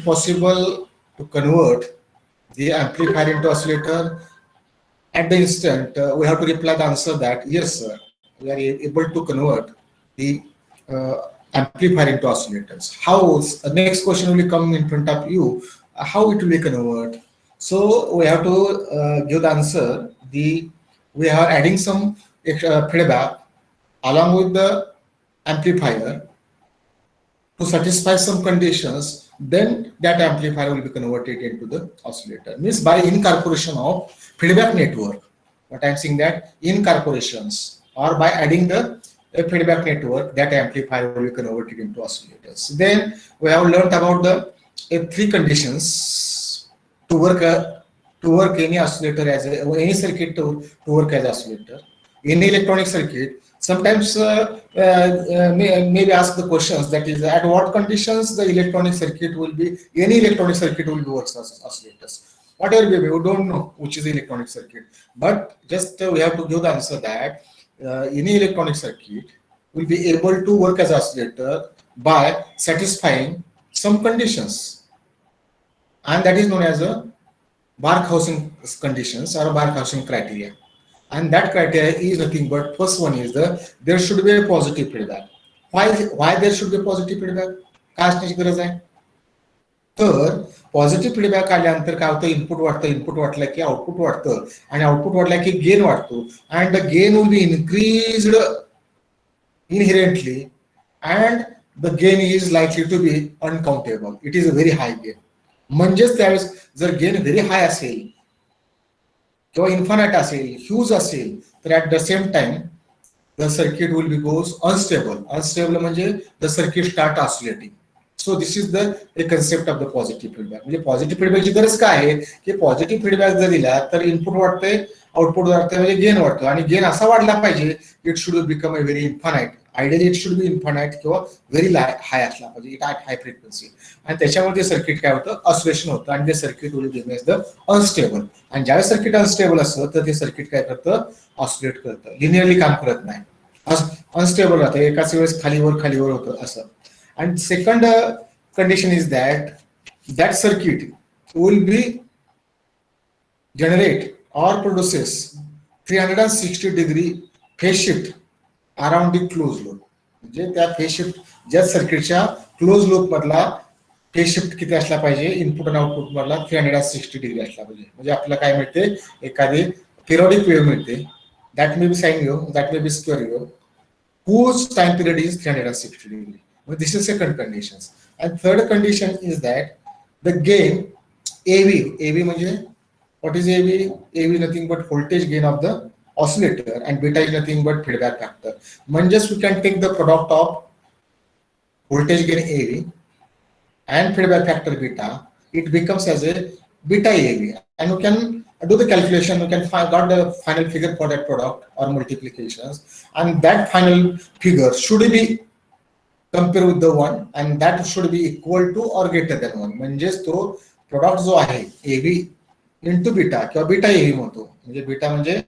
possible to convert the amplifier into oscillator? At the instant, we have to reply the answer that yes, sir, we are able to convert the amplifier into oscillators. How? The next question will come in front of you. How it will be convert? So we have to give the answer. We are adding some feedback along with the amplifier to satisfy some conditions, then that amplifier will be converted into the oscillator. Means by incorporation of feedback network. What I'm saying that incorporations or by adding the feedback network, that amplifier will be converted into oscillators. Then we have learned about the three conditions to work any oscillator as any circuit to work as oscillator. Any electronic circuit, sometimes maybe ask the questions, that is, at what conditions the electronic circuit will be, any electronic circuit will be works as oscillators. Whatever we don't know which is the electronic circuit, but just we have to give the answer that any electronic circuit will be able to work as oscillator by satisfying some conditions, and that is known as a Barkhausen conditions or Barkhausen criteria. And that criteria is nothing but, first one is there should be a positive feedback. Why there should be a positive feedback? काय असण्याची गरज आहे? तर positive feedback आल्यानंतर काय होतं, input वाढतं, input वाढलं की आउटपुट वाढतं, आणि आउटपुट वाढला की गेन वाढतो, and the gain will be increased inherently, and the gain is likely to be uncountable. It is a very high gain. म्हणजेच त्यावेळेस जर गेन व्हेरी हाय असेल किंवा इन्फानाइट असेल, ह्यूज असेल, तर at the same time the circuit will be goes unstable. Unstable म्हणजे the circuit start oscillating. So this is the concept of the positive feedback. म्हणजे पॉझिटिव्ह फीडबॅकची गरज काय आहे की पॉझिटिव्ह फीडबॅक जर दिला तर इनपुट वाढतंय, आउटपुट वाढतंय, म्हणजे गेन वाढतो, आणि गेन असा वाढला पाहिजे it should become a very infinite. Ideally it should be infinite किंवा व्हेरी हाय असला पाहिजे, इट हाय फ्रिक्वेन्सी, आणि त्याच्यामध्ये सर्किट काय होतं, ऑसिलेशन होतं, आणि ते circuit will be the unstable. आणि ज्यावेळेस सर्किट अनस्टेबल असतं तर ते सर्किट काय करतं, ऑसिलेट करतं, लिनियरली काम करत नाही, अनस्टेबल राहतं, एकाच वेळेस खालीवर होतं असं. And second condition is that circuit will be generate or produces 360-degree phase shift around the closed loop. म्हणजे त्या फेज शिफ्ट ज्या सर्किटच्या क्लोज लूप मधला फेज शिफ्ट किती असला पाहिजे, इनपुट आणि आउटपुट मधला 360 डिग्री असला पाहिजे. म्हणजे आपल्याला काय मिळते, एखादी पिरियडिक वेव्ह मिळते, that may be sine wave, that may be square wave, whose time period is 360 degree. Well, this is second condition. And third condition is that the gain AV म्हणजे what is AV? AV nothing but voltage gain of the oscillator, and beta is nothing but feedback factor. म्हणजेच we can take the product of voltage gain AV and feedback factor beta, it becomes as a beta AV, and we can do the calculation, we can got the final figure for that product or multiplications, and that final figure should be compare with the one, and that should be equal to or greater than 1. म्हणजेच तो product जो आहे AV into beta किंवा beta AV म्हणतो, म्हणजे beta म्हणजे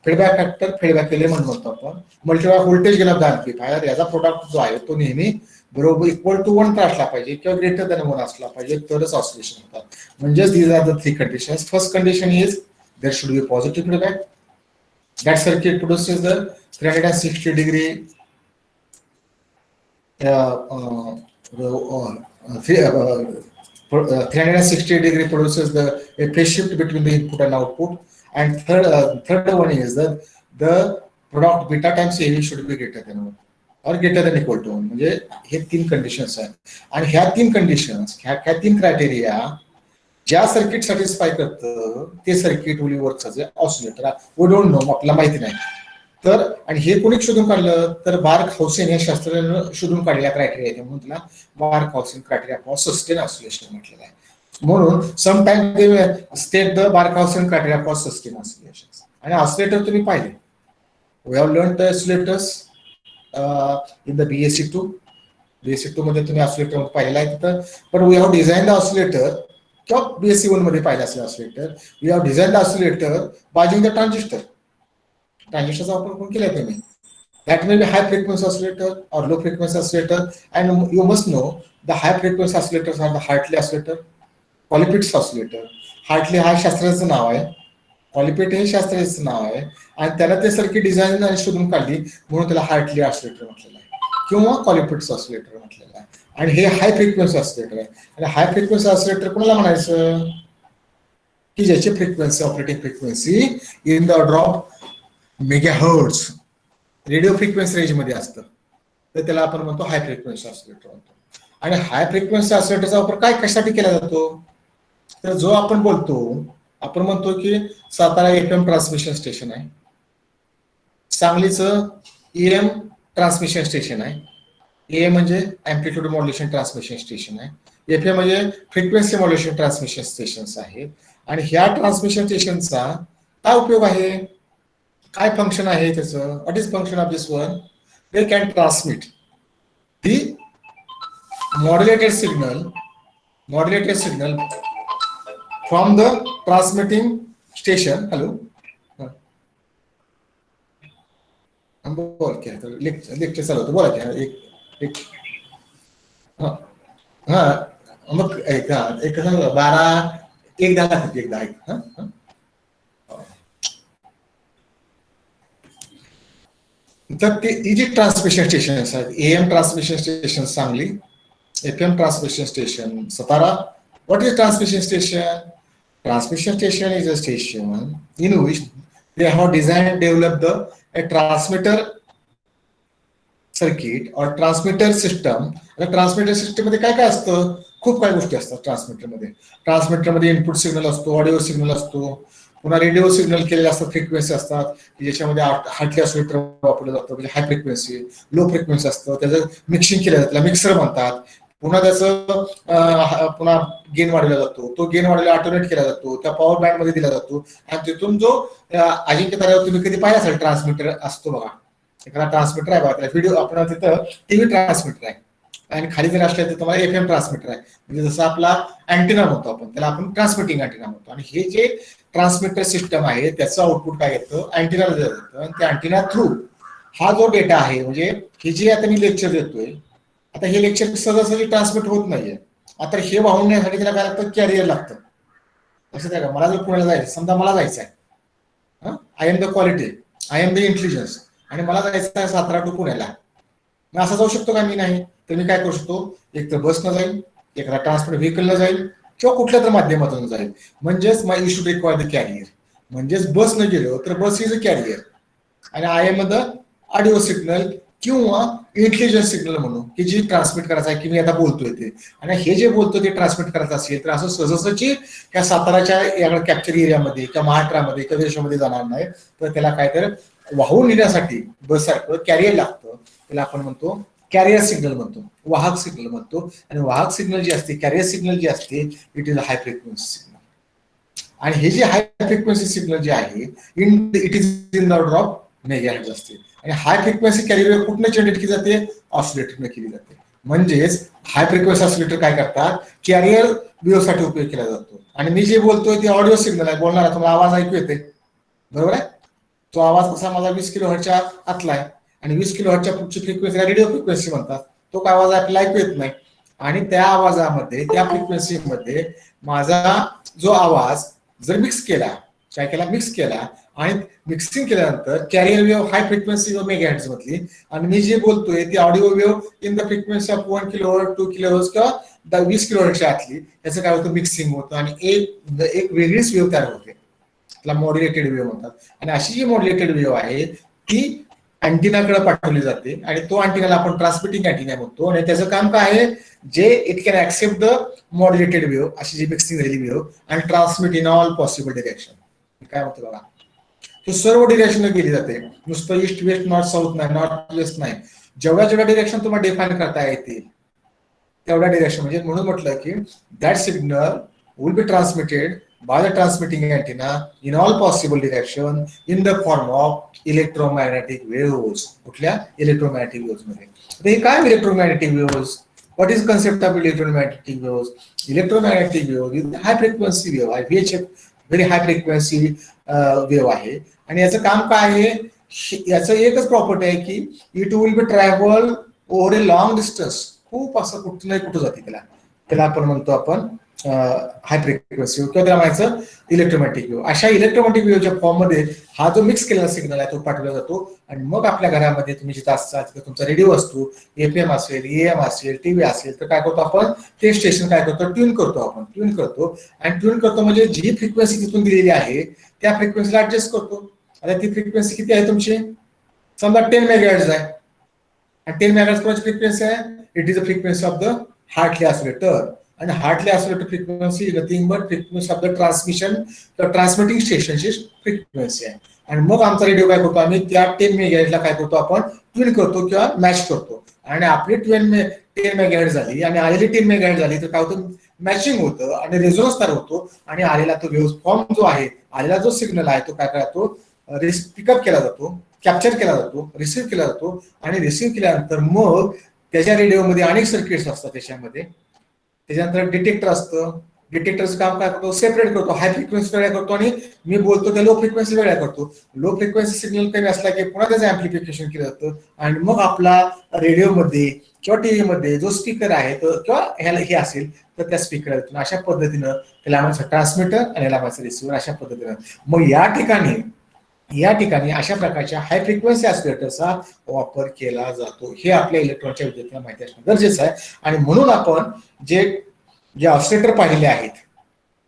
feedback factor, feedback element म्हणतो आपण, multiply voltage gain of the amplifier. याचा प्रोडक्ट जो आहे तो नेहमी बरोबर इक्वल टू 1 असला पाहिजे किंवा ग्रेटर दॅन 1 असला पाहिजे, तरच ऑसिलेशन होतात. म्हणजेच these are the three conditions. First condition is there should be positive feedback, that circuit produces the 360 degree 360 degree produces the a phase shift between the input and output. And third one is that the product beta times AV should be greater than 1 or greater than equal to 1. म्हणजे हे तीन conditions आहेत, आणि ह्या तीन conditions, ह्या तीन criteria ज्या सर्किट सॅटिस्फाय करतं ते circuit will work as oscillator. We don't know, आपल्याला माहिती नाही. तर आणि हे कोणी शोधून काढलं, तर बार्कहाउसेन या शास्त्रज्ञानं शोधून काढलेला क्रायटेरिया आहे, म्हणून त्याला Barkhausen criteria for sustain oscillation म्हटलेलं आहे. म्हणून sometime they state the Barkhausen criteria for sustain oscillation. आणि ऑसिलेटर तुम्ही पाहिले, we have learn the oscillators in the BSc 2 मध्ये तुम्ही ऑसिलेटर मध्ये पाहिलेला आहे तिथं. पण we have design the oscillator, किंवा BSc 1 मध्ये पाहिलं असेल oscillator, we have design the oscillator by using the transistor. ट्रान्झिस्टरचा वापर कोण केलाय तुम्ही, That may be high frequency oscillator or low frequency oscillator, and you must know the high frequency oscillators are the Hartley oscillator, Colpitts oscillator. Hartley हा शास्त्राचं नाव आहे, कॉलिपिट हे शास्त्राचं नाव आहे, आणि त्याला ते सर्किट डिझाईन आणि शोधून काढली म्हणून त्याला हार्टली ऑसिलेटर म्हटलेलं आहे किंवा कॉलिपिट्स ऑसिलेटर म्हटलेलं आहे. आणि हे हाय फ्रिक्वेन्सी ऑसिलेटर आहे. आणि हाय फ्रिक्वेन्सी ऑसिलेटर कोणाला म्हणायचं की ज्याची frequency operating frequency in the order of megahertz radio frequency range मध्ये असतं, तर त्याला आपण म्हणतो हाय फ्रिक्वेन्सी ऑसिलेटर म्हणतो. आणि हाय फ्रिक्वेन्सी ऑसिलेटरचा वापर काय कशासाठी केला जातो, तर जो आपण बोलतो, आपण म्हणतो की सातारा FM ट्रान्समिशन स्टेशन आहे, सांगलीचं EM ट्रान्समिशन स्टेशन आहे. AM म्हणजे अँप्लिट्यूड मॉड्युलेशन ट्रान्समिशन स्टेशन आहे, FM म्हणजे फ्रिक्वेन्सी मॉड्युलेशन ट्रान्समिशन स्टेशन्स आहेत. आणि ह्या ट्रान्समिशन स्टेशनचा काय उपयोग आहे, काय फंक्शन आहे त्याचं, what is function of this one, they can transmit the modulated signal from the transmitting station. Hello, बोल क्या लेक्चर चालू होतं, बोला क्या एक हा मग एक 12 तर ते जी ट्रान्समिशन स्टेशन आहेत, AM transmission station Sangli, FM transmission station Satara. What is transmission station? Transmission station is a station in which they have designed and developed a transmitter circuit or transmitter system. Transmitter system मध्ये काय काय असतं, खूप काही गोष्टी असतात transmitter मध्ये input signal असतो, ऑडिओ सिग्नल असतो, पुन्हा रेडिओ सिग्नल केलेले असतात, फ्रिक्वेन्सी असतात ज्याच्यामध्ये हार्टली ऑसिलेटर वापरलं जातं, म्हणजे हाय फ्रिक्वेन्सी, लो फ्रिक्वेन्सी असतं, त्याचं मिक्सिंग केलं जातं, त्याला मिक्सर म्हणतात. पुन्हा त्याचं पुन्हा गेन वाढवला जातो, तो गेन वाढवला ऑटोमेट केला जातो, त्या पॉवर बँड मध्ये दिला जातो. आणि तिथून जो अजिंक्य ताऱ्यावर तुम्ही कधी पाहिला असेल ट्रान्समिटर असतो बघा, एखादा ट्रान्समिटर आहे बघा, त्याला व्हिडिओ आपण तिथं टीव्ही ट्रान्समिटर आहे, आणि खाली जर असले तर तुम्हाला FM ट्रान्समिटर आहे, म्हणजे जसं आपला अँटिना म्हणतो आपण, त्याला आपण ट्रान्समिटिंग अँटिना म्हणतो. आणि हे जे ट्रान्समिटर सिस्टम आहे त्याचं आउटपुट काय येतं, अँटिनाला दिलं जातं, आणि त्या अँटिना थ्रू हा जो डेटा आहे, म्हणजे हे जे आता मी लेक्चर देतोय, आता हे लेक्चर सहजासहजी ट्रान्समिट होत नाहीये, आता हे वाहून नेण्यासाठी त्याला काय लागतं, कॅरियर लागतं. लक्षात आहे का, मला जर पुण्याला जायचं, समजा मला जायचं आहे, I am the quality, I am the intelligence, आणि मला जायचं आहे सातारा टू पुण्याला, मी असं जाऊ शकतो का, मी नाही, तर मी काय करू शकतो, एक तर बसनं जाईल, एखादा ट्रान्सपोर्ट व्हेकलनं जाईल, किंवा कुठल्या तर माध्यमातून जाईल. म्हणजेच माय इशू रिक्वायर द कॅरियर, म्हणजेच बसनं गेलो तर बस इज अ कॅरियर, आणि I am the audio signal किंवा इंटेलिजन्स सिग्नल म्हणून की जी ट्रान्समिट करायचं आहे, की मी आता बोलतोय ते, आणि हे जे बोलतो ते ट्रान्समिट करायचं असेल तर असं सहजासहजी ह्या साताराच्या या कॅप्चर एरियामध्ये किंवा महाराष्ट्रामध्ये किंवा देशामध्ये जाणार नाही, तर त्याला काय तर वाहून नेण्यासाठी बस सारखं कॅरियर लागतं, त्याला आपण म्हणतो कॅरियर सिग्नल म्हणतो, वाहक सिग्नल म्हणतो. आणि वाहक सिग्नल जी असते, कॅरियर सिग्नल जी असते, it is a high frequency signal. आणि हे जे हाय फ्रिक्वेन्सी सिग्नल जे आहे it is in the order of megahertz असते. आणि हाय फ्रिक्वेन्सी कॅरियर कुठनं जनरेट केली जाते, ऑसिलेटरने केली जाते. म्हणजेच हाय फ्रिक्वेन्सी ऑसिलेटर काय करतात, कॅरियर वेव्हसाठी उपयोग केला जातो. आणि मी जे बोलतोय ते ऑडिओ सिग्नल आहे, बोलणार तुम्हाला आवाज ऐकू येते, बरोबर आहे. तो आवाज कसा माझा 20 किलोहर्ट्झच्या आतला आहे, आणि 20 किलोहर्ट्झच्या पुढची फ्रिक्वेन्सी रेडिओ फ्रिक्वेन्सी म्हणतात, तो काय आवाज आपल्याला ऐकू येत नाही. आणि त्या आवाजामध्ये, त्या फ्रिक्वेन्सीमध्ये माझा जो आवाज जर मिक्स केला, काय केला, मिक्स केला, आणि मिक्सिंग केल्यानंतर carrier wave high frequency megahertz मधली, आणि मी जे बोलतोय ती audio wave in the frequency of 1 kilohertz 2 kilohertz किंवा 20 किलोहर्ट्झच्या आतली, त्याचं काय होतं, मिक्सिंग होतं, आणि एक वेगळीच वेव्ह तयार होते, त्याला मॉड्युलेटेड वेव्ह म्हणतात. आणि अशी जी मॉड्युलेटेड वेव्ह आहे ती अँटिनाकडे पाठवली जाते, आणि तो अँटिनाला आपण ट्रान्समिटिंग अँटिना म्हणतो. आणि त्याचं काम काय आहे, जे it can accept the modulated wave, अशी जी मिक्सिंग झालेली वेव्ह, आणि transmit in all possible direction. काय म्हणतो बघा, तो सर्व डिरेक्शन गेली जाते, नुसतं ईस्ट वेस्ट नॉर्थ साऊथ नाही, नॉर्थ वेस्ट नाही, जेवढ्या जेवढ्या डिरेक्शन तुम्हाला डिफाईन करता येतील तेवढ्या डिरेक्शन. म्हणजे म्हणून म्हटलं की that signal will be transmitted by the transmitting antenna in all possible direction in the form of electromagnetic waves. कुठल्या इलेक्ट्रोमॅग्नेटिक वेव्स मध्ये. हे काय electromagnetic waves, what is concept of electromagnetic waves. Electromagnetic wave is high frequency wave आहे, VHF very high frequency wave आहे. आणि याचं काम काय आहे, याचं एकच प्रॉपर्टी आहे की it will be travel over A long distance, खूप असं कुठं नाही कुठं जाते त्याला, त्याला आपण म्हणतो आपण हाय फ्रिक्वेन्सी वेव्ह किंवा त्याला म्हणायचं इलेक्ट्रोमॅटिक वेव्ह. अशा इलेक्ट्रोमॅटिक वेव्हच्या फॉर्म मध्ये हा जो मिक्स केलेला सिग्नल आहे तो पाठवला जातो आणि मग आपल्या घरामध्ये तुम्ही जिथं असता तिथं तुमचा रेडिओ असतो, FM असेल, AM असेल, टीव्ही असेल, तर काय करतो आपण ते स्टेशन काय करतो ट्यून करतो, आपण ट्यून करतो. आणि ट्यून करतो म्हणजे जी फ्रिक्वेन्सी तिथून दिलेली आहे त्या फ्रिक्वेन्सीला ऍडजस्ट करतो. आता ती फ्रिक्वेन्सी किती आहे तुमची, समजा 10 मेगाहर्ट्झ आहे आणि 10 मेगाहर्ट्झ कोणची फ्रिक्वेन्सी आहे, it is the frequency of the Hartley oscillator. आणि Hartley oscillator frequency nothing but frequency of the transmission किंवा ट्रान्समिटिंग स्टेशनची फ्रिक्वेन्सी आहे. आणि मग आमचा रेडिओ काय करतो, आम्ही त्या 10 मेगाहर्ट्झला काय करतो आपण ट्यून करतो किंवा मॅच करतो. आणि आपली 10 मेगाहर्ट्झ झाली आणि आलेली 10 मेगाहर्ट्झ झाली तर काय होतं, मॅचिंग होतं आणि रेझोनन्स तयार होतो. आणि आलेला तो वेव्ह फॉर्म जो आहे, आलेला जो सिग्नल आहे तो काय करतो, पिकअप केला जातो, कॅप्चर केला जातो, रिसिव्ह केला जातो. आणि रिसिव्ह केल्यानंतर मग त्याच्या रेडिओमध्ये अनेक सर्किट्स असतात त्याच्यामध्ये. त्याच्यानंतर डिटेक्टर असतं, डिटेक्टरचं काम काय करतो, सेपरेट करतो, हाय फ्रिक्वेन्सी वेगळ्या करतो आणि मी बोलतो त्या लो फ्रिक्वेन्सी वेगळ्या करतो. लो फ्रिक्वेन्सी सिग्नल कमी असला की पुन्हा त्याचं ऍम्प्लिफिकेशन केलं जातं आणि मग आपला रेडिओमध्ये किंवा टीव्ही मध्ये जो स्पीकर आहे किंवा ह्याला हे असेल तर त्या स्पीकर अशा पद्धतीनं त्याला म्हणायचं ट्रान्समीटर आणि याला म्हणायचं रिसिव्हर, अशा पद्धतीनं. मग या ठिकाणी अशा प्रकारच्या हाय फ्रिक्वेन्सी ऑसिलेटरचा वापर केला जातो. हे आपल्या इलेक्ट्रॉनिकच्या विद्यार्थ्यांना माहिती असणं गरजेचं आहे. आणि म्हणून आपण जे ऑसिलेटर पाहिले आहेत,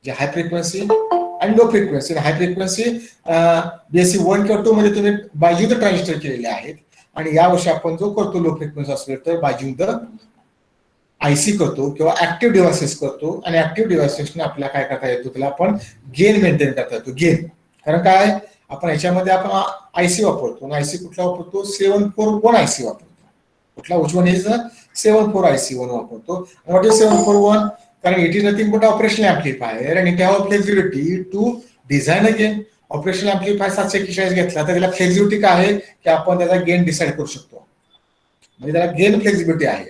जे हाय फ्रिक्वेन्सी आणि low frequency, high frequency BSc 1 किंवा 2 मध्ये तुम्ही बायज्यू द ट्रान्झिस्टर केलेले आहेत. आणि यावर्षी आपण जो करतो लो फ्रिक्वेन्सी ऑसिलेटर बायज्यू द IC करतो किंवा ऍक्टिव्ह डिव्हाइसेस करतो. आणि ऍक्टिव्ह डिव्हाइसेसने आपल्याला काय करता येतो, त्याला आपण गेन मेंटेन करता येतो, गेन. कारण काय, आपण याच्यामध्ये आपण IC वापरतो, IC कुठला वापरतो, 741 IC वापरतो. कुठला उजवण इज 74 IC1 वापरतो. व्हॉट इज 741, कारण it is nothing but operational amplifier आणि it have flexibility to design again. Operational amplifier 741 घेतला तर त्याला फ्लेक्सिबिलिटी काय आहे की आपण त्याचा गेन डिसाईड करू शकतो, म्हणजे त्याला गेन फ्लेक्सिबिलिटी आहे,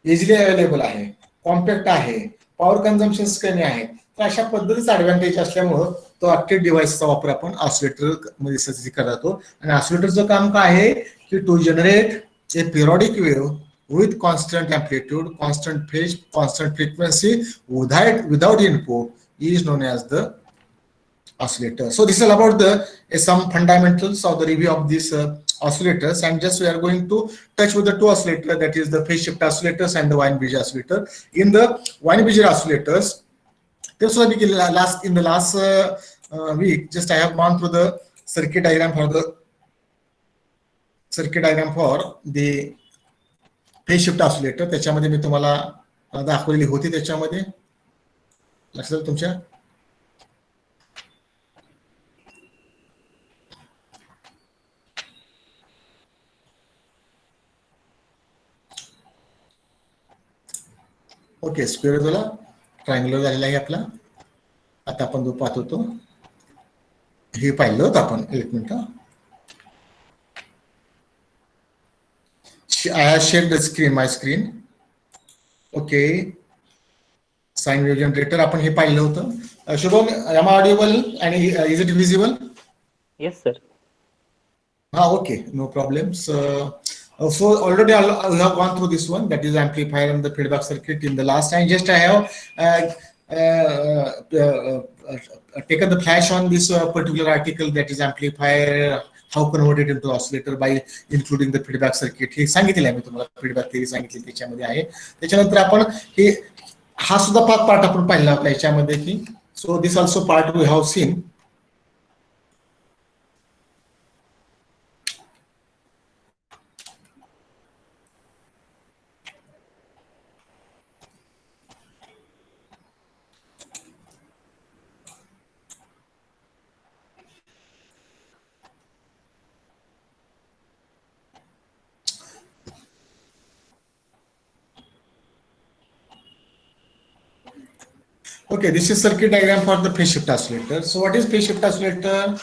इझिली अवेलेबल आहे, कॉम्पॅक्ट आहे, पॉवर कन्झम्पशन कमी आहे. तर अशा पद्धतीचा ऍडव्हान्टेज असल्यामुळं तो ऍक्टिव्ह डिव्हाइसचा वापर आपण ऑसिलेटर मध्ये करतो. आणि ऑसिलेटरचं काम काय आहे की to generate a periodic wave with constant amplitude, constant phase, constant frequency without input is known as the oscillator. So this is about some fundamentals of the review of these oscillators, and just we are going to touch with the two oscillators, that is the phase shift oscillators and the Wien-Berger oscillator. In the Wien-Berger oscillators, this was in the last week. Just I have gone through the circuit diagram for the phase shift oscillator. त्याच्यामध्ये मी तुम्हाला दाखवलेली होती, त्याच्यामध्ये लक्षात तुमच्या. Okay, square झाला, triangular झालेला आहे आपला. आता आपण जो पाहत होतो हे पाहिलं होतं आपण, एक minute. I have shared the screen, my screen. Okay. Sine wave generator आपण हे पाहिलं होतं. Shubham, am I audible and is it visible? Yes, sir. Okay, no problems. So already I have gone through this one, that is amplifier and the feedback circuit in the last time. Just I have taken the flash on this particular article, that is amplifier, how converted into oscillator by including the feedback circuit. हे सांगितले मी तुम्हाला, feedback theory सांगितली त्याच्यामध्ये आहे. त्याच्यानंतर आपण हे हा सुद्धा पार्ट आपण पाहिला आपल्या याच्यामध्ये की, so this also part we have seen. Okay, this is circuit diagram for the phase shift oscillator. So what is phase shift oscillator?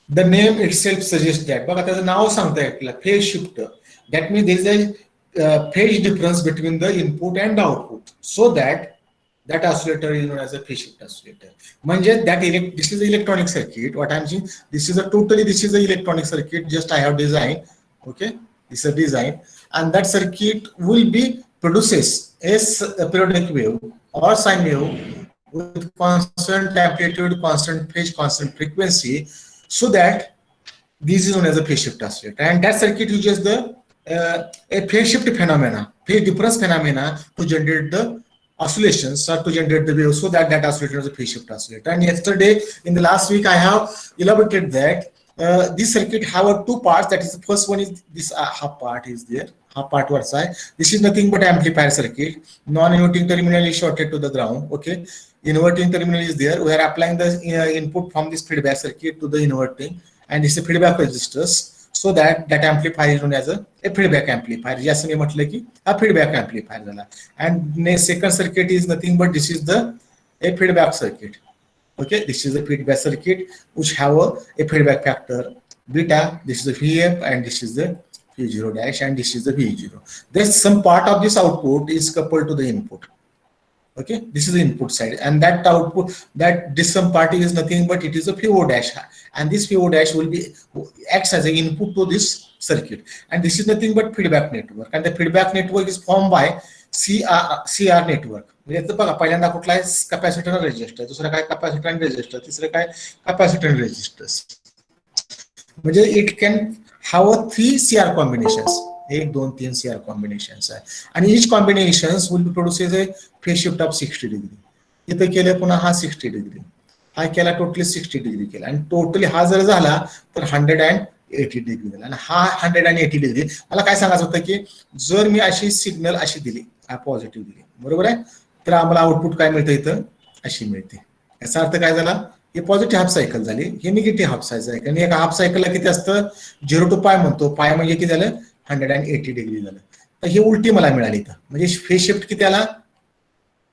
The name itself suggests that. बघा त्याचं नाव सांगतंय आपल्याला, phase shift. That means there is a phase difference between the input and the output, so that that oscillator is known as a phase shift oscillator. म्हणजे that this is the electronic circuit. What I'm saying, this is the electronic circuit. Just I have designed. Okay, this is a design, and that circuit will be produces a periodic wave or sine wave with constant amplitude, constant phase, constant frequency, so that this is known as a phase shift oscillator, and that circuit uses the a phase shift phenomena, phase difference phenomena to generate the oscillations or to generate the wave, so that oscillator is a phase shift oscillator. And yesterday, in the last week, I have elaborated that this circuit have two parts. That is, the first one is this half part is there, half part one side. This is nothing but amplifier circuit. Non-inverting terminal is shorted to the ground. Okay, inverting terminal is there. We are applying the input from this feedback circuit to the inverting, and this is feedback resistors. So that amplifier is known as a feedback amplifier. जैसे मी म्हटलं की हा feedback amplifier झाला. And second circuit is nothing but this is the a feedback circuit. Okay, this is a feedback circuit which have a feedback factor beta. This is the VF and this is the V0 dash and this is the V0. There's some part of this output is coupled to the input. Okay, this is the input side, and that output, that this some part is nothing but it is a PO dash, and this PO dash will be acts as an input to this circuit, and this is nothing but feedback network, and the feedback network is formed by CR network. म्हणजे बघा, पहिल्यांदा कुठला आहे capacitor आणि resistor, दुसरा काय capacitor आणि resistor, तिसरं काय कॅपॅसिटर आणि रेजिस्टर्स. म्हणजे it can have 3 CR combinations, 1 2 3 CR combinations आहे, आणि each combinations will be produces a phase shift of 60 degree. इथं केलं पुन्हा हा 60 डिग्री, हा केला टोटली 60 डिग्री केला, आणि टोटली हा जर झाला तर 180 डिग्री झाला, आणि हा 180 डिग्री. मला काय सांगायचं होतं की जर मी अशी सिग्नल अशी दिली, पॉझिटिव्ह दिली, बरोबर आहे, तर आम्हाला आउटपुट काय मिळतं इथं अशी मिळते. याचा अर्थ काय झाला, हे पॉझिटिव्ह हाफ सायकल झाली, हे निगेटिव्ह हाफ सायकल. आणि एका हाफ सायकलला किती असतं, 0 to पाय म्हणतो, पाय म्हणजे किती झालं 180 डिग्री झालं. तर हे उलटी मला मिळाली इथं, म्हणजे फेज शिफ्ट किती आला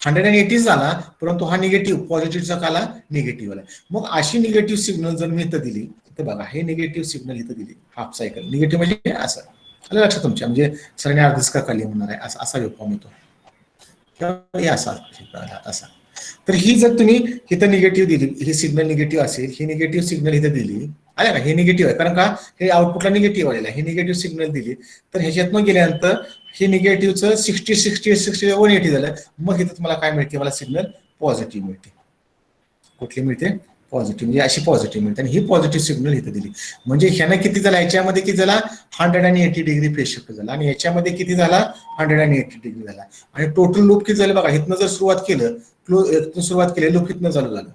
180 झाला, परंतु हा निगेटिव्ह, पॉझिटिव्हचा काला निगेटिव्ह आला. मग अशी निगेटिव्ह सिग्नल जर मी इथं दिली तर बघा, हे निगेटिव्ह सिग्नल इथं दिली हाफ सायकल, निगेटिव्ह म्हणजे असं आलं लक्षात तुमच्या, म्हणजे सरणे अर्धच का खाली म्हणणार आहे, असा वेव्हफॉर्म येतो किंवा हे असा. तर ही जर तुम्ही इथं निगेटिव्ह दिली, ही सिग्नल निगेटिव्ह असेल, ही निगेटिव्ह सिग्नल इथं दिली, आल्या का, हे निगेटिव्ह आहे कारण का हे आउटपुटला निगेटिव्ह आलेलं आहे, हे निगेटिव्ह सिग्नल दिली, तर ह्याच्यातनं गेल्यानंतर हे निगेटिव्हचं 60 180 झालं, मग इथं तुम्हाला काय मिळते, मला सिग्नल पॉझिटिव्ह मिळते. कुठली मिळते, पॉझिटिव्ह, म्हणजे अशी पॉझिटिव्ह मिळते, आणि ही पॉझिटिव्ह सिग्नल इथं दिली. म्हणजे ह्यानं किती झाला, याच्यामध्ये किती झाला 180 डिग्री फेज शिफ्ट झाला, आणि याच्यामध्ये किती झाला 180 डिग्री झाला, आणि टोटल लूप किती झालं बघा. इथनं जर सुरुवात केलं, लूप इथनं चालू झालं,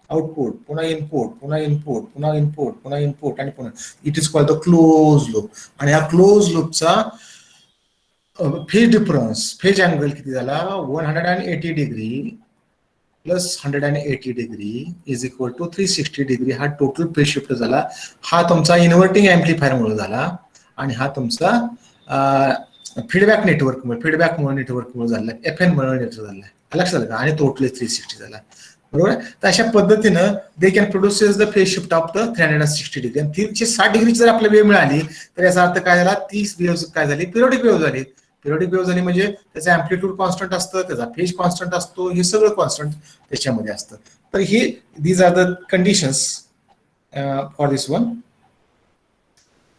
आउटपुट पुन्हा इनपुट, पुन्हा इनपुट, पुन्हा इनपुट, पुन्हा इनपुट, आणि पुन्हा it is called the close loop. आणि या क्लोज लूपचा फेज डिफरन्स, फेज अँगल किती झाला 180 degree plus 180 degree is equal to 360 degree. हा टोटल फेज शिफ्ट झाला. हा तुमचा इन्व्हर्टिंग ऍम्प्लिफायर मुळे झाला, आणि हा तुमचा फीडबॅक नेटवर्क मुळे झाला, FN मुळे नेटवर्क झाला, लक्षात आलं का, आणि टोटली 360 झाला, बरोबर. तर अशा पद्धतीनं they can produces the phase shift of the 360 degree. आणि 360 डिग्रीची जर आपल्याला वेळ मिळाली तर याचा अर्थ काय झाला, 30 वेव्ह काय झाली, पिरियडिक वेव्ह झाली. पिरियडिक वेव्ह झाली म्हणजे त्याचं अँप्लिट्यूड कॉन्स्टंट असतं, त्याचा फेज कॉन्स्टंट असतो, हे सगळं कॉन्स्टंट त्याच्यामध्ये असतं. तर ही these are the conditions for this one.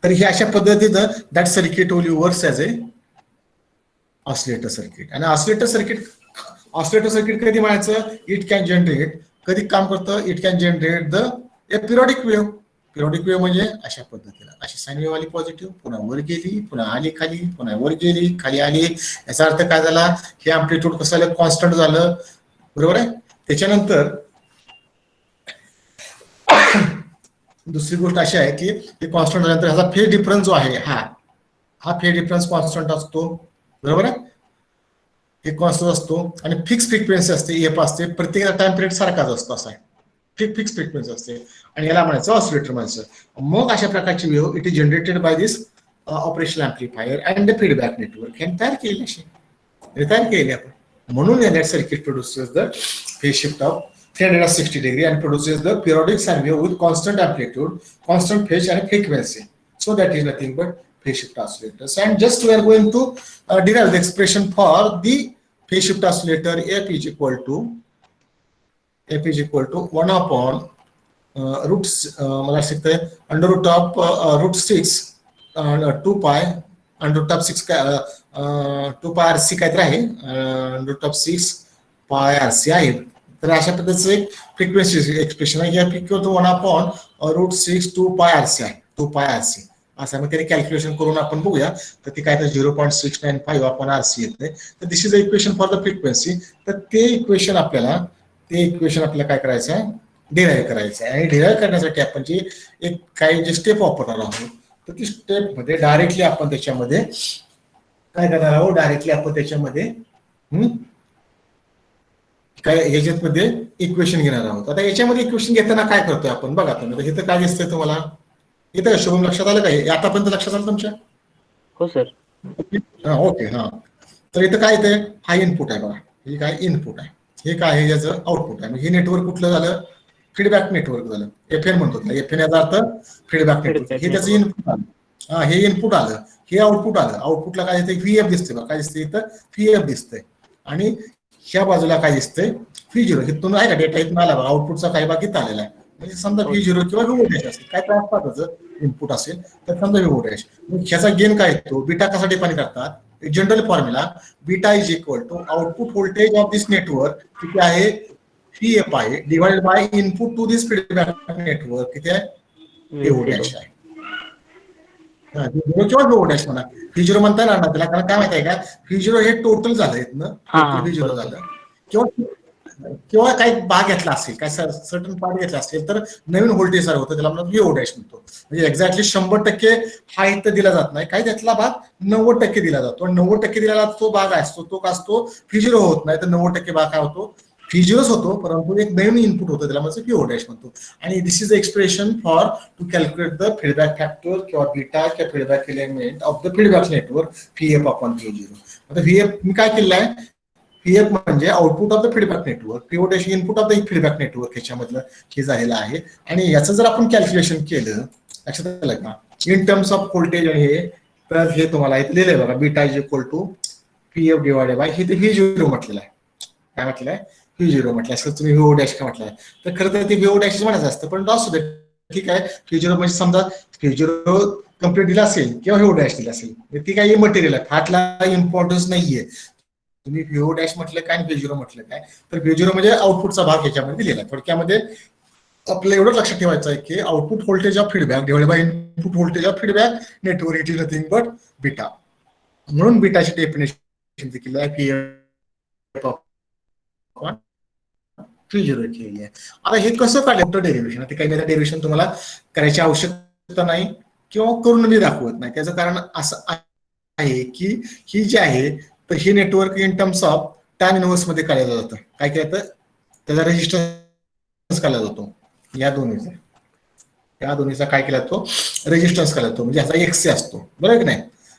तर ही अशा पद्धतीनं that circuit will works as a oscillator circuit. आणि ऑसिलेटर सर्किट कधी म्हणायचं, इट कॅन जनरेट, कधी काम करतं, it can generate the a periodic wave. Periodic wave म्हणजे अशा पद्धतीनं अशी साइन वेव्ह आली पॉझिटिव्ह, पुन्हा वर गेली, पुन्हा आली खाली, पुन्हा वर गेली, खाली आली. याचा अर्थ काय झाला, हे अँप्लिट्यूड कसं झालं, कॉन्स्टंट झालं, बरोबर आहे. त्याच्यानंतर दुसरी गोष्ट अशी आहे की हे कॉन्स्टंट झाल्यानंतर ह्याचा फेज डिफरन्स जो आहे, हा फेज डिफरन्स कॉन्स्टंट असतो, बरोबर आहे. हे कॉन्स्टंट असतो, आणि फिक्स फ्रिक्वेन्सी असते, एफ असते, प्रत्येक टाइम पिरियड सारखाच असतो, असा आहे फिक्स फ्रिक्वेन्सी असते, आणि याला म्हणायचं ऑसिलेटर म्हणायचं. मग अशा प्रकारची wave it is generated by this operational amplifier and the feedback network. हे तयार केली आपण. म्हणून that circuit produces the phase shift of 360 degree and produces the periodic sine wave with constant amplitude, constant phase and frequency. So that is nothing but phase shift oscillators. And just we are going to derive the expression for the phase shift oscillator F is equal to 1 root मला शिकतंय under root of root 6 2 pi under root of 6 काय 2 पाय R C काहीतरी आहे under root of 6 पाय R C आहे. तर अशा पद्धतीचं एक फ्रिक्वेन्सी एक्सप्रेशन आहे. या फ्रिक्वेन्सी 1/√6 2 पाय आर सी आहे. 2 पाय आर सी असं मग त्याने कॅल्क्युलेशन करून आपण बघूया. तर ती काय तर 0.695 आपण आर सी येते. तर this is a equation for the frequency. तर ते इक्वेशन आपल्याला काय करायचं आहे डिराईव्ह करायचं आहे. आणि डिराईव्ह करण्यासाठी आपण जी एक काही जे स्टेप वापरणार आहोत तर ती स्टेप मध्ये डायरेक्टली आपण त्याच्यामध्ये काय करणार आहोत डायरेक्टली आपण त्याच्यामध्ये काय ह्याच्यामध्ये इक्वेशन घेणार आहोत. आता याच्यामध्ये इक्वेशन घेताना काय करतोय आपण बघा तुम्ही इथं काय दिसतंय तुम्हाला इथं का शुभम लक्षात आलं काय आतापर्यंत लक्षात आलं तुमच्या? हो सर. हा ओके हा. तर इथं काय येतंय हा इनपुट आहे बघा हे काय इनपुट आहे हे काय आहे याचं आउटपुट आहे. हे नेटवर्क कुठलं झालं फीडबॅक नेटवर्क झालं एफएन म्हणतो एफएन याचा अर्थ फीडबॅक नेटवर्क. हे त्याचं इनपुट आलं हा हे इनपुट आलं हे आउटपुट आलं. आउटपुटला काय दिसतंय व्हीएफ दिसतंय बघा काय दिसतंय इथं व्हीएफ दिसतंय आणि ह्या बाजूला काय दिसतंय V0 इथून आहे का डेटा इथून आला बघा आउटपुटचा काही भाग इथं आलेला आहे. म्हणजे समजा V0 किंवा व्ही डॅश असेल काय त्रास इनपुट असेल तर समजा व्ही डॅश. ह्याचा गेन काय येतो बीटा कसा डिफाइन करतात general formula beta is equal to output voltage of this network किती आहे VF आहे divided by input to this feedback network किती आहे व्ही डॅश आहे. किंवा व्ही डॅश म्हणा V0 म्हणता ना त्याला कारण काय माहिती आहे का V0 हे टोटल झालं इथनं टोटल V0 झालं किंवा काही भाग घेतला असेल काय सर्टन पार्ट घेतला असेल तर नवीन व्होल्टेज होतं त्याला आपण व्ही डॅश म्हणतो. म्हणजे एक्झॅक्टली 100% हा इथं दिला जात नाही काही त्यातला भाग 90% दिला जातो. 90% दिलेला तो भाग असतो तो का असतो V0 होत नाही तर 90% भाग काय होतो V0 होतो परंतु एक नवीन इनपुट होतं त्याला म्हणजे व्ही डॅश म्हणतो. आणि this is expression for to calculate the feedback factor किंवा बीटा किंवा feedback element of the feedback network VF upon V0. आता VF मी काय केलं आहे पीएफ म्हणजे output of the feedback network PO dash input of the feedback network ह्याच्यामधलं हे झालेलं आहे. आणि याचं जर आपण कॅल्क्युलेशन केलं लक्षात आलं का इन टर्म्स ऑफ व्होल्टेज आणि हे तर हे तुम्हाला इथे लिहिलंय बघा beta is equal to PF divided by हे V0 म्हटलेलं आहे. काय म्हटलं आहे V0 म्हटलं असं तुम्ही व्ही डॅश काय म्हटलं तर खरं तर ते व्ही डॅश म्हणायचं असतं पण असू दे ठीक आहे V0 म्हणजे समजा V0 कम्प्लीट दिला असेल किंवा व्ही डॅश दिला असेल ती काही मटेरियल आहे हातला इम्पॉर्टन्स नाहीये. तुम्ही व्ही डॅश म्हटलं काय आणि V0 म्हटलं काय तर V0 म्हणजे आउटपुटचा भाग ह्याच्यामध्ये दिलेला आहे. थोडक्यामध्ये आपलं एवढं लक्षात ठेवायचं आहे की output voltage of feedback divided by input voltage of feedback network it is nothing but beta. म्हणून बीटाची डेफिनेशन केली आहे पीएफ V0 केली आहे. आता हे कसं काढलं डेरिव्हेशन आता काही डेरिव्हेशन तुम्हाला करायची आवश्यकता नाही किंवा करून मी दाखवत नाही. त्याचं कारण असं आहे की ही जी आहे तर हे network in terms of tan inverse मध्ये काढलं जातं. काय केलं तर त्याचा रेजिस्टन्स काढला जातो या दोन्हीचा काय केला तो रेजिस्टन्स काढला जातो म्हणजे ह्याचा एक्सी असतो बरोबर की नाही.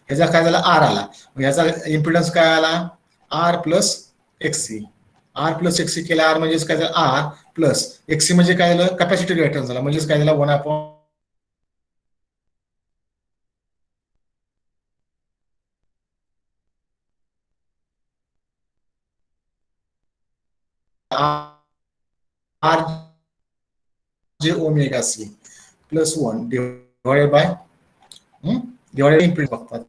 ह्याचा काय झाला आर आला ह्याचा इम्पिडन्स काय आला आर प्लस एक्सी केला आर म्हणजे काय झालं आर प्लस एक्सी म्हणजे काय झालं कॅपॅसिटी रिएक्टन्स झाला म्हणजे काय झाला 1 R J omega C plus 1 divided by impedance बघतात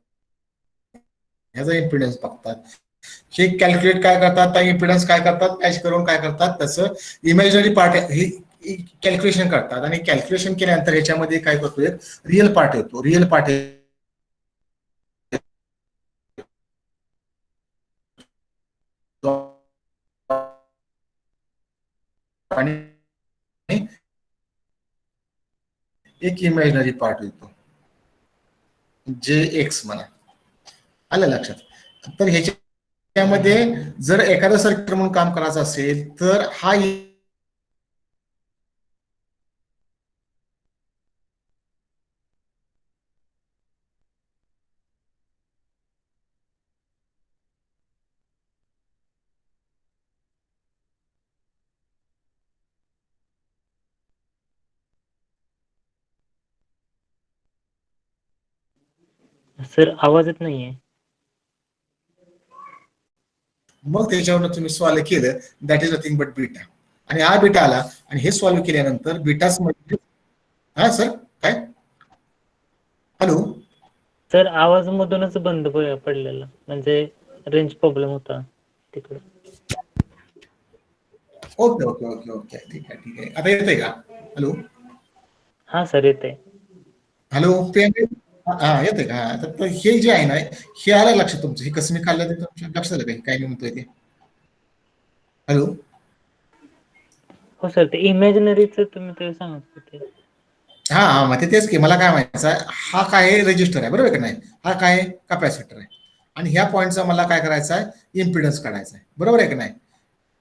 ह्याचा इम्पिडन्स बघतात. हे कॅल्क्युलेट काय करतात इम्पिडन्स काय करतात मॅच करून काय करतात त्याचं इमॅजिनरी पार्ट हे कॅल्क्युलेशन करतात आणि कॅल्क्युलेशन केल्यानंतर ह्याच्यामध्ये काय करतो रिअल पार्ट येतो रिअल पार्ट आणि एक इमॅजिनरी पार्ट येतो जे एक्स म्हणा आलं लक्षात. तर ह्याच्यामध्ये जर एखादं सर्किट म्हणून काम करायचं असेल तर हा सर आवाज येत नाहीये. मग त्याच्यावरनं तुम्ही सॉल्व्ह केलं, that is nothing but beta. आणि हा बीटा आला आणि हे सॉल्व्ह केल्यानंतर बीटाच म्हणजे हा सर काय हॅलो सर आवाज मधूनच बंद पडलेला, म्हणजे रेंज प्रॉब्लेम होता तिकडे. ओके ओके ओके ओके ठीक आहे ठीक आहे. आता येतंय का? हॅलो हा सर येते. हॅलो ते हा येते का? तर हे जे आहे ना हे आलं लक्षात तुमचं, हे कसं मी काढलं ते तुमच्या लक्षात आलं काय काय म्हणतोय ते? हॅलो हो सर, ते इमॅजिनरीचं तुम्ही ते सांगत होते. हा हा मग तेच की मला काय म्हणायचं आहे, हा काय रजिस्टर आहे बरोबर की नाही, हा काय कॅपॅसिटर आहे आणि ह्या पॉईंटचा मला काय करायचा आहे, इम्पिडन्स काढायचा आहे बरोबर आहे की नाही.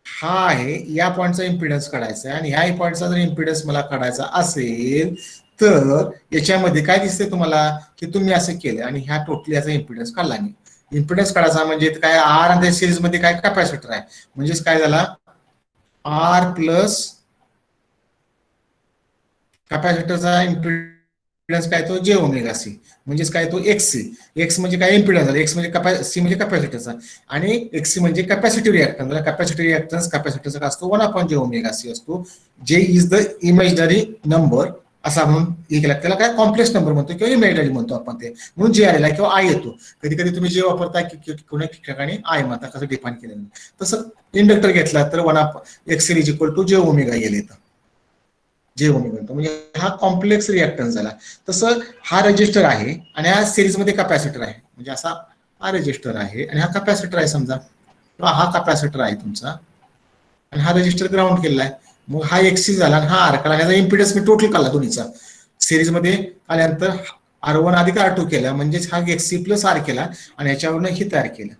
हा आहे या पॉईंटचा इम्पिडन्स काढायचा आहे आणि ह्या पॉईंटचा जर इम्पिडन्स मला काढायचा असेल तर याच्यामध्ये काय दिसतंय तुम्हाला की तुम्ही असं केलं आणि ह्या टोटली याचा इम्पिडन्स काढला नाही. इम्पिडन्स काढायचा म्हणजे काय आर आणि सिरीज मध्ये काय कॅपॅसिटर आहे, म्हणजेच काय झाला आर प्लस कॅपॅसिटरचा इम्पिडन्स काय तो जे ओमेगा सी, म्हणजेच काय तो एक्स सी. एक्स म्हणजे काय इम्पिडन्स झाला, एक्स म्हणजे सी म्हणजे कॅपॅसिटरचा आणि एक्स सी म्हणजे कॅपॅसिटिव्ह रिॲक्टन्स. कॅपॅसिटिव्ह रिॲक्टन्स कॅपॅसिटरचा काय असतो 1 जे ओमेगा सी असतो, जे इज द इमॅजिनरी नंबर असा म्हणून हे केला, त्याला काय कॉम्प्लेक्स नंबर म्हणतो किंवा इमॅजिनरी म्हणतो आपण ते, म्हणून जे आलेला किंवा आय येतो. कधी कधी तुम्ही जे वापरता की कोणी ठिकाणी आय म्हणता, कसं डिफाईन केलेलं. तसं इंडक्टर घेतला तर 1 एक्स इज इक्वल टू जे ओमेगा येईल येतं, जे ओमेगा म्हणजे हा कॉम्प्लेक्स रिॲक्टन्स झाला. तसं हा रजिस्टर आहे आणि हा सिरीजमध्ये कॅपॅसिटर आहे, म्हणजे असा हा रजिस्टर आहे आणि हा कॅपॅसिटर आहे समजा, किंवा हा कॅपॅसिटर आहे तुमचा आणि हा रजिस्टर ग्राउंड केलेला आहे. मग हा एक्सी झाला आणि हा आर काढला, ह्याचा इम्पिडन्स मी टोटल काढला दोन्हीचा सिरीजमध्ये आल्यानंतर R1 अधिक R2 केला, म्हणजेच हा एक्सी प्लस आर केला आणि ह्याच्यावरनं हे तयार केलं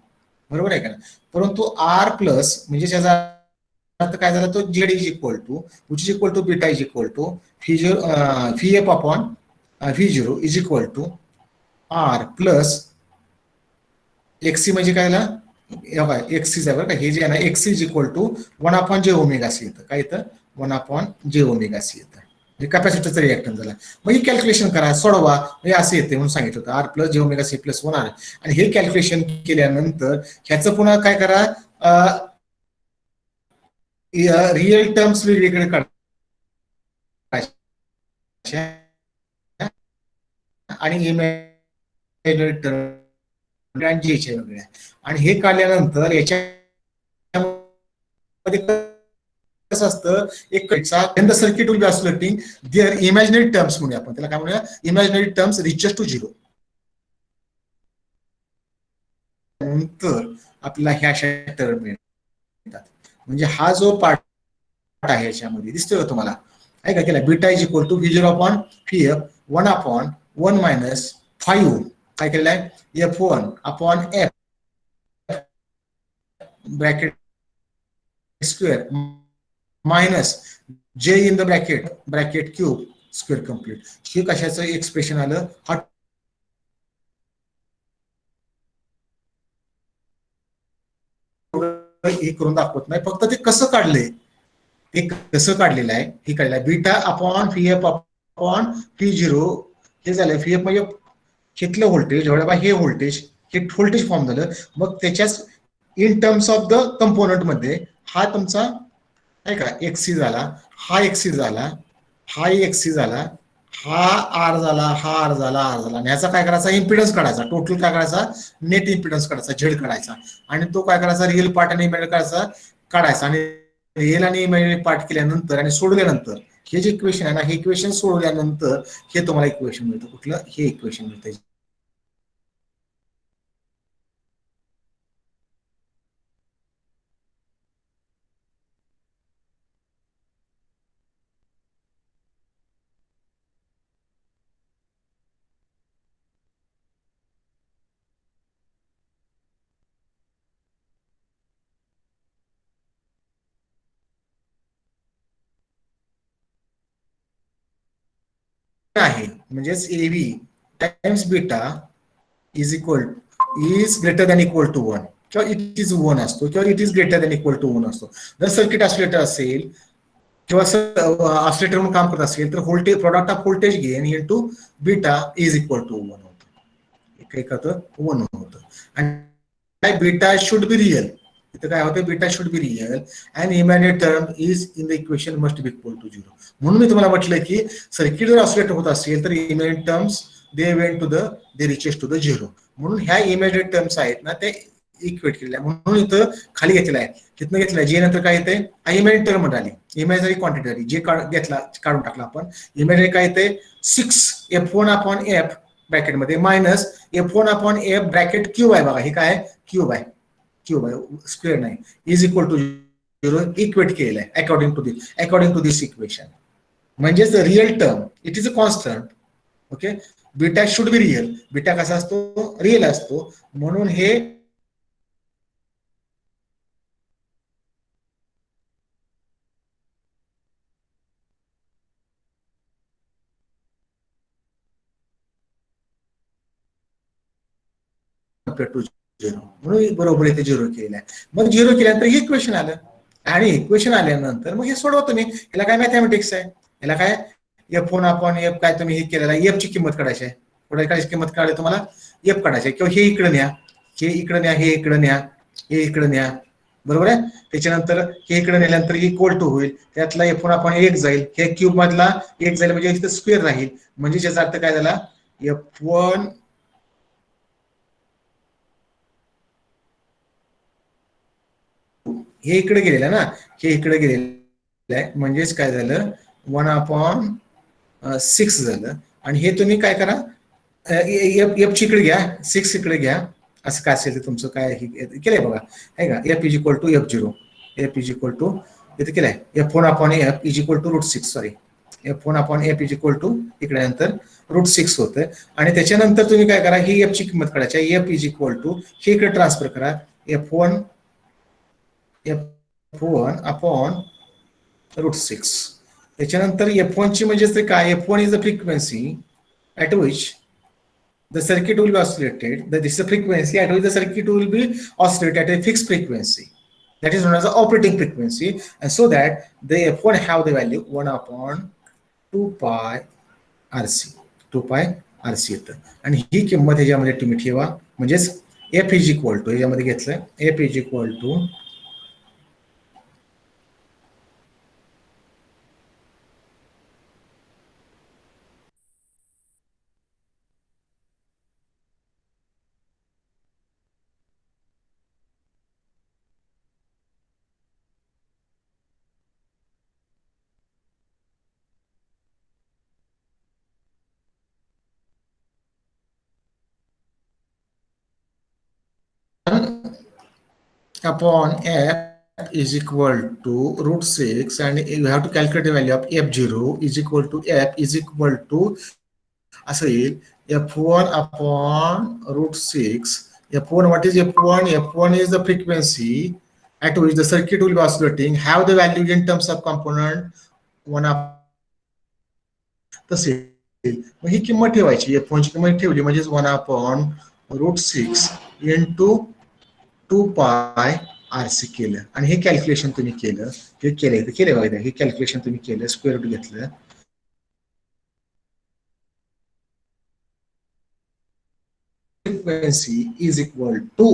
बरोबर आहे का. परंतु आर प्लस म्हणजे त्याचा अर्थ काय झाला, तो Z is equal to which is equal to beta is equal to V F upon V zero is equal to R plus XC म्हणजे काय झाला एक्सीच आहे बरं का, हे जे आहे ना एक्सी इज इक्वल टू 1 जे ओमेगा सी येतं, काय येतं 1 जे ओमेगा सी येतं, म्हणजे कॅपॅसिटरचा रिॲक्टन्स झाला. मग ही कॅल्क्युलेशन करा सोडवा, म्हणजे असं येते म्हणून सांगितलं होतं आर प्लस जे ओमेगा सी प्लस 1 आर. आणि हे कॅल्क्युलेशन केल्यानंतर ह्याचं पुन्हा काय करा, रिअल टर्म्स वेगवेगळे काढायचे आणि इमॅजिनरी टर्म वेगळ्या, आणि हे काढल्यानंतर याच्या कसं असतं, एक circuit will be oscillating there imaginary terms म्हणूया आपण त्याला, काय म्हणूया imaginary terms reaches to zero. नंतर आपल्याला ह्या अशा टर्म मिळतात, म्हणजे हा जो पार्ट आहे याच्यामध्ये दिसतोय का तुम्हाला, आहे का केला beta is equal to V zero upon V F 1/1 minus 5 काय केलेलं आहे F1 upon F bracket square minus j in the bracket cube square complete. हे कशाचं एक्सप्रेशन आलं, हा हे करून दाखवत नाही, फक्त ते कसं काढलंय ते कसं काढलेलं आहे हे काढलंय. Beta upon V F upon V zero हे झालंय, व्ही एफ म्हणजे घेतलं व्होल्टेज हे व्होल्टेज, हे व्होल्टेज फॉर्म झालं. मग त्याच्याच in terms of the component मध्ये हा तुमचा आहे का एक्सी झाला, हा एक्सी झाला, हा एक्सी झाला, हा आर झाला, हा आर झाला, आर झाला. आणि ह्याचा काय करायचा इम्पिडन्स काढायचा, टोटल काय करायचा नेट इम्पिडन्स काढायचा, झेड काढायचा आणि तो काय करायचा रिअल पार्ट आणि इमॅजिनरी काढायचा आणि रिअल आणि इमॅजिनरी पार्ट केल्यानंतर आणि सोडल्यानंतर हे जे इक्वेशन आहे ना, हे इक्वेशन सोडल्यानंतर हे तुम्हाला इक्वेशन मिळतं. कुठलं हे इक्वेशन मिळतं आहे, म्हणजेच AV times beta is equal is greater than equal to 1 किंवा इट इज 1 असतो किंवा it is greater than equal to 1 असतो. जर सर्किट ऑसिलेटर असेल किंवा ऑसिलेटर म्हणून काम करत असेल तर voltage product of voltage gain into beta is equal to 1 होतं, काय करतं 1 होतं. आणि बीटा शुड बी रिअल, इथं काय होतं, beta should be real and imaginary term is in the equation must be equal to zero. म्हणून मी तुम्हाला म्हटलं की सर्किट जर ऑसिलेट होत असेल तर imaginary terms they went to the they reaches to the zero. म्हणून ह्या इमॅजिनरी टर्म्स आहेत ना ते इक्वेट केलेल्या, म्हणून इथं खाली घेतलेलं आहे. तिथनं घेतलं जे नंतर काय येते इमॅजिनरी टर्म आली, इमॅजिनरी क्वांटिटी आली, जे घेतला काढून टाकला आपण. इमॅजिनरी काय येते 6f1/f ब्रॅकेटमध्ये minus f1/f bracket cube आहे बघा, हे काय क्यूब आहे, क्यूब आहे स्क्वेअर नाही, is equal to zero equate केलेलं आहे अकॉर्डिंग टू दिस इक्वेशन. म्हणजेच real term it is a constant. Okay, beta should be real, beta कसा असतो रिअल असतो, म्हणून हे कम्पेअर टू झिरो, म्हणून बरोबर इथे झिरो केलेला आहे. मग झिरो केल्यानंतर हे इक्वेशन आलं, आणि इक्वेशन आल्यानंतर मग हे सोडवा तुम्ही. याला काय मॅथमॅटिक्स आहे, याला काय f1/f काय तुम्ही हे केलेला एफ ची किंमत काढायची आहे. काढायची किंमत काढायला तुम्हाला एफ काढायची आहे, किंवा हे इकडे न्या, हे इकडे न्या, हे इकडे न्या, हे इकडे न्या, बरोबर आहे. त्याच्यानंतर हे इकडे नेल्यानंतर इक्वल टू होईल, त्यातला f1/1 जाईल, हे क्यूब मधला एक जाईल, म्हणजे इथं स्क्वेअर राहील. म्हणजे याचा अर्थ काय झाला, f1 हे इकडे गेलेलं ना, हे इकडे गेलेलं आहे, म्हणजेच काय झालं 1/6 झालं. आणि हे तुम्ही काय करा, एफ ची इकडे घ्या, 6 इकडे घ्या, असं काय असेल ते तुमचं काय केलंय बघा, आहे का. F is equal to f0, F is equal to इथे केलंय f1/f is equal to √6, sorry f1/f is equal to इकडे नंतर √6 होतं. आणि त्याच्यानंतर तुम्ही काय करा, ही एफ ची किंमत काढायची, एफ इज इक्वल टू हे इकडे ट्रान्सफर करा, f1/√6. त्याच्यानंतर f1 ची म्हणजे काय, f1 is the frequency at which the circuit will be oscillated. That is the frequency at which the circuit will be oscillated at a fixed frequency. That is known as the operating frequency. And so that the f1 have the value 1/2 pi RC. 2 pi RC येतं. आणि ही किंमत ह्याच्यामध्ये तुम्ही ठेवा, म्हणजेच f is equal to ह्याच्यामध्ये घेतलं, f is equal to upon f is equal to √6, and you have to calculate the value of f0 is equal to f is equal to असं येईल f1/√6. f1, what is f1? f1 is the frequency at which the circuit will be oscillating, have the value in terms of component 1 तसे. मग ही किंमत ठेवायची, f1 ची किंमत ठेवली म्हणजेच 1/√6 इंटू 2 पाय RC केलं. आणि हे कॅल्क्युलेशन तुम्ही केलं, हे केलं बघा, हे कॅल्क्युलेशन तुम्ही केलं, स्क्वेअर रूट घेतलं. Frequency is equal to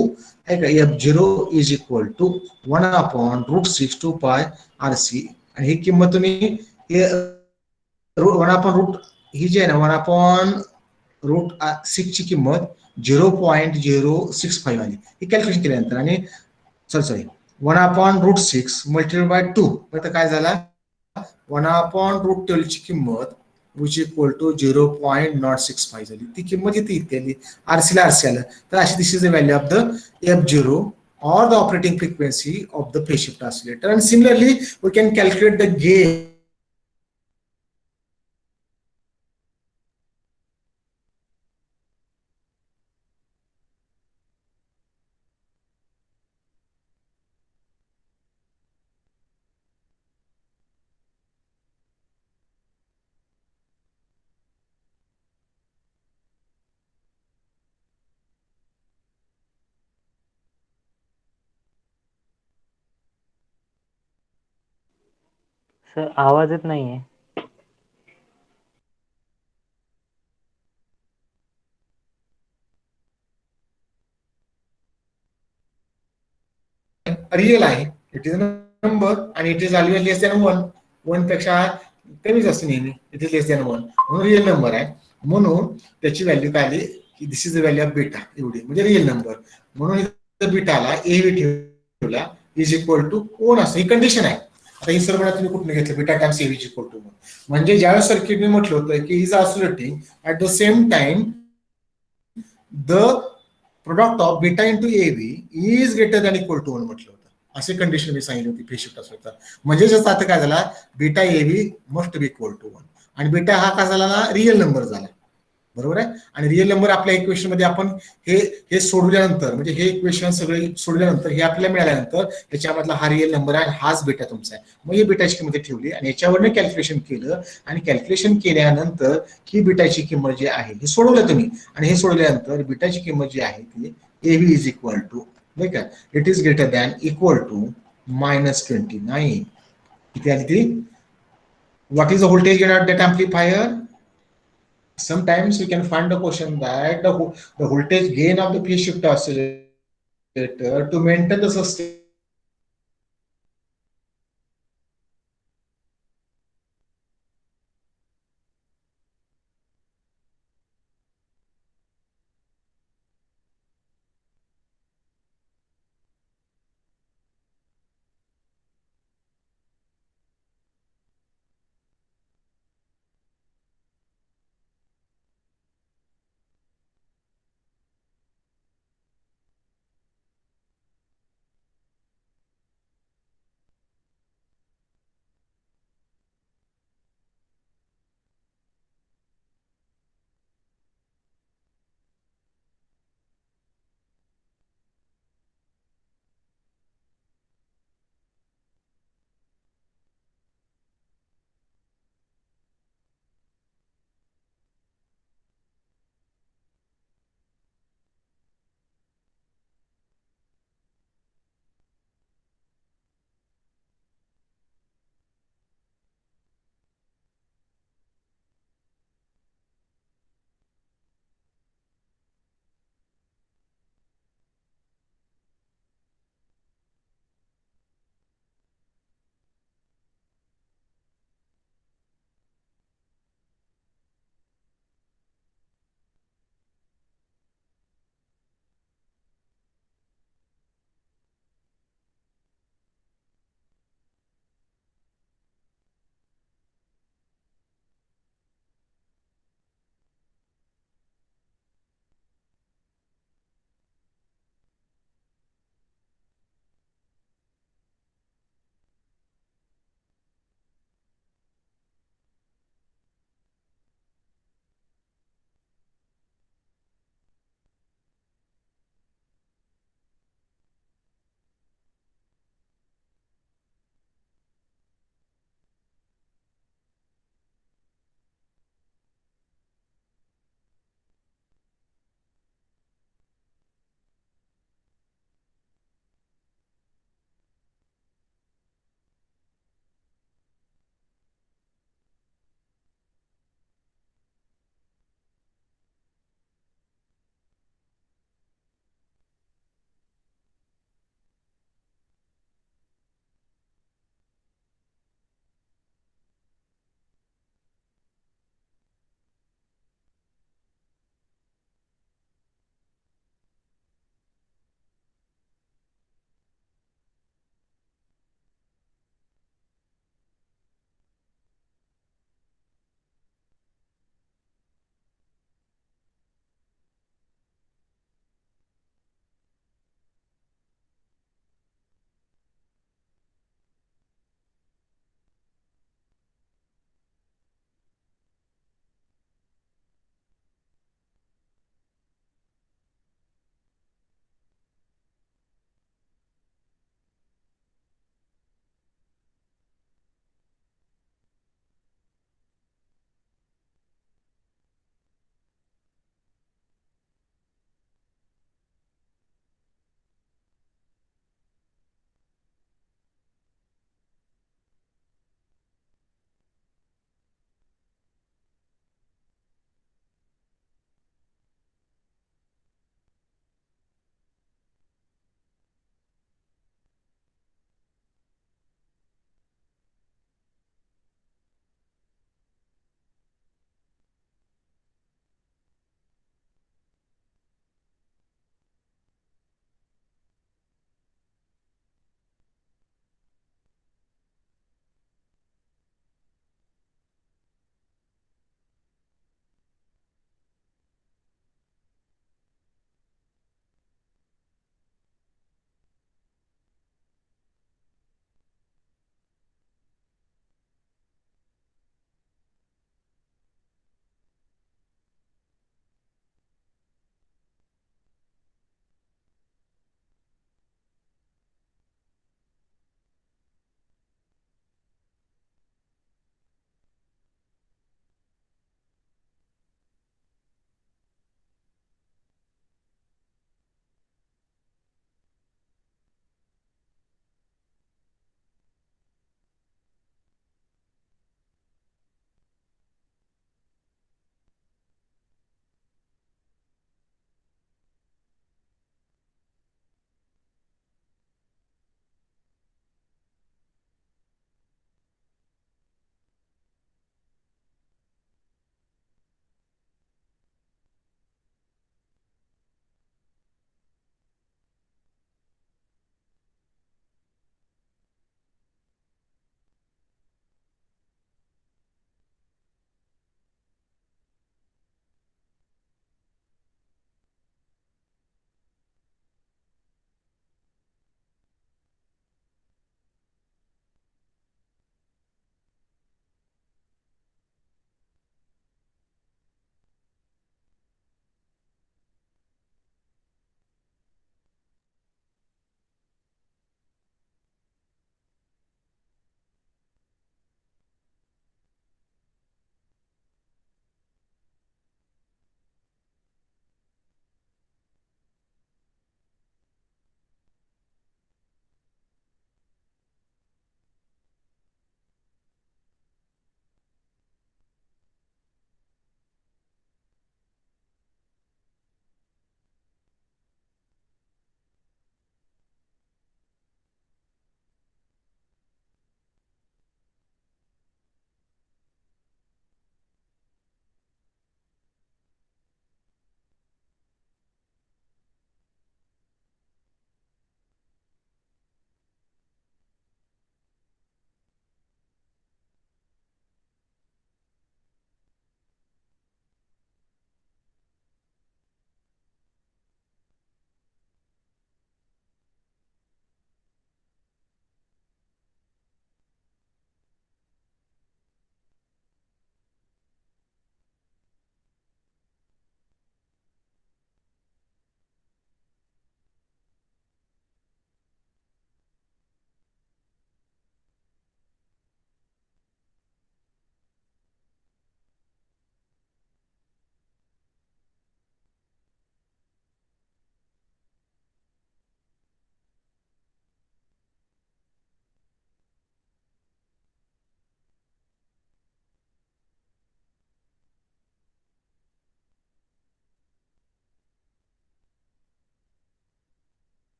f0 is equal to 1/√6 2 पाय RC. आणि ही किंमत तुम्ही 1/√, ही जी आहे ना 1/√6 ची किंमत 0.065 आली, ही कॅल्क्युलेशन केल्यानंतर. आणि सॉरी 1/√6 मल्टिप्लाय बाय 2, तर काय झाला 1/√12 ची किंमत विच इक्वल टू 0.065 झाली. ती किंमत इथे आली, RC ला RC आलं. तर अशी this is the value of the f0 or the operating frequency of the phase shift oscillator. And similarly we can calculate the gain. Sir आवाज येत नाहीये. रिअल आहे, इट इज नंबर आणि it is always less than 1. 1 पेक्षा कमीच असते नेहमी, it is less than 1 म्हणून रिअल नंबर आहे. म्हणून त्याची व्हॅल्यू काय आली की this is the value of beta, एवढी म्हणजे रिअल नंबर. म्हणून बीटाला ए ठेवला इज इक्वल टू 1 असं, ही कंडिशन आहे. आता ही सर्व तुम्ही कुठून घेतलं, beta times A is equal to 1. म्हणजे ज्यावेळेस सर्किटने म्हटलं होतं की is oscillating at the same time the product of beta into A B is greater than equal to 1 म्हटलं होतं. असे कंडिशन मी सांगितली होती फेज शिफ्ट असं. म्हणजे जसं आता काय झाला, beta A B must be equal to 1 आणि बीटा हा काय झाला ना, रिअल नंबर झाला. बरोबर आहे. आणि रिअल नंबर आपल्या इक्वेशन मध्ये आपण हे सोडवल्यानंतर, म्हणजे हे इक्वेशन सगळे सोडल्यानंतर हे आपल्याला मिळाल्यानंतर याच्यामधला हा रिअल नंबर आहे, हाच बीटा तुमचा आहे. मग ही बीटाची किंमत ठेवली आणि याच्यावरनं कॅल्क्युलेशन केलं आणि कॅल्क्युलेशन केल्यानंतर ही बीटाची किंमत जी आहे हे सोडवलं तुम्ही आणि हे सोडल्यानंतर बीटाची किंमत जी आहे ती A B is equal to, नाही का, it is greater than equal to -29. किती आली ती? What is the voltage gain of that amplifier? Sometimes we can find a question that the voltage gain of the phase shift oscillator to maintain the sustain